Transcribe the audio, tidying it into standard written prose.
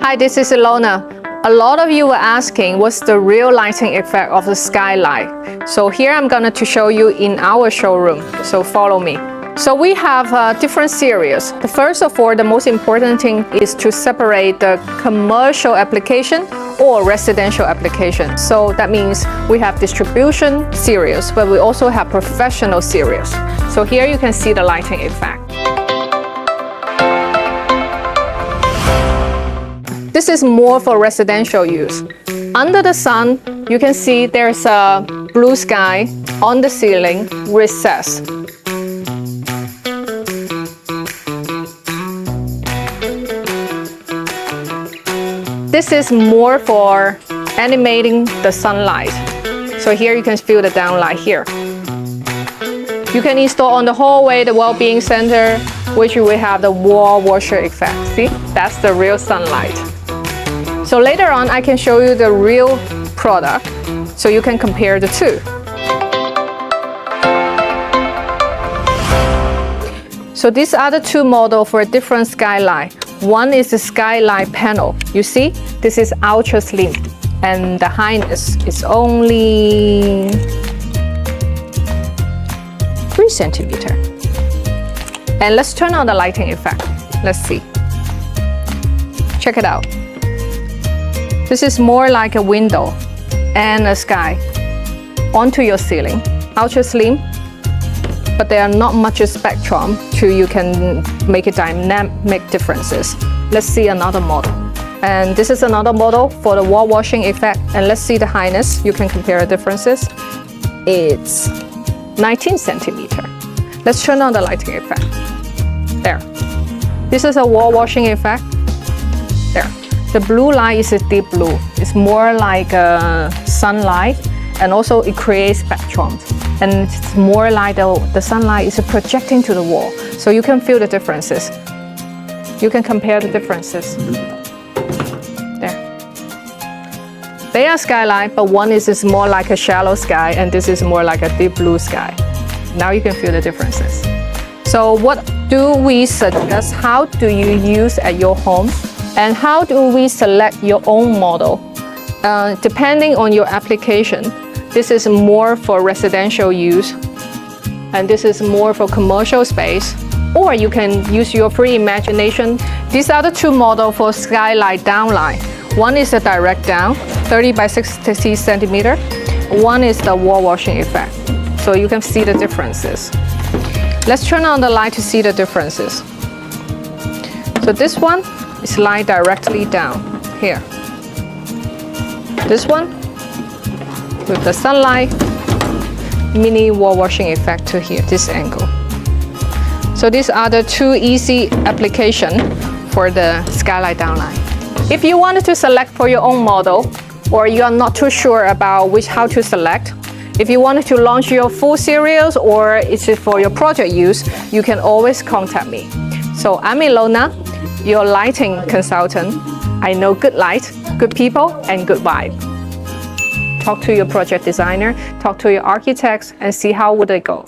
Hi, this is Ilona. A lot of you were asking what's the real lighting effect of the skylight. So here I'm going to show you in our showroom. So follow me. So we have different series. The first of all, the most important thing is to separate the commercial application or residential application. So that means we have distribution series, but we also have professional series. So here you can see the lighting effect. This is more for residential use. Under the sun, you can see there's a blue sky on the ceiling recessed. This is more for animating the sunlight. So here you can feel the downlight here. You can install on the hallway, the well-being center, which will have the wall washer effect. See, that's the real sunlight. So later on, I can show you the real product, so you can compare the two. So these are the two models for a different skylight. One is the Skylight Panel. You see, this is ultra slim, and the highness is only 3 centimeters. And let's turn on the lighting effect. Let's see. Check it out. This is more like a window and a sky onto your ceiling. Ultra slim, but there are not much spectrum so you can make a dynamic differences. Let's see another model. And this is another model for the wall washing effect. And let's see the highness. You can compare the differences. It's 19 centimeters. Let's turn on the lighting effect. There. This is a wall washing effect. There. The blue light is a deep blue. It's more like sunlight, and also it creates spectrum. And it's more like the sunlight is projecting to the wall. So you can feel the differences. You can compare the differences. There. They are skylight, but one is more like a shallow sky, and this is more like a deep blue sky. Now you can feel the differences. So what do we suggest? How do you use at your home? And how do we select your own model? Depending on your application, this is more for residential use, and this is more for commercial space, or you can use your free imagination. These are the two models for skylight downlight. One is a direct down, 30 by 60 centimeters. One is the wall washing effect. So you can see the differences. Let's turn on the light to see the differences. So this one is light directly down here. This one with the sunlight, mini wall washing effect to here, this angle. So these are the two easy application for the skylight downlight. If you wanted to select for your own model, or you are not too sure about how to select, if you wanted to launch your full series or it's for your project use, you can always contact me. So I'm Ilona, your lighting consultant. I know good light, good people, and good vibe. Talk to your project designer, talk to your architects, and see how would they go.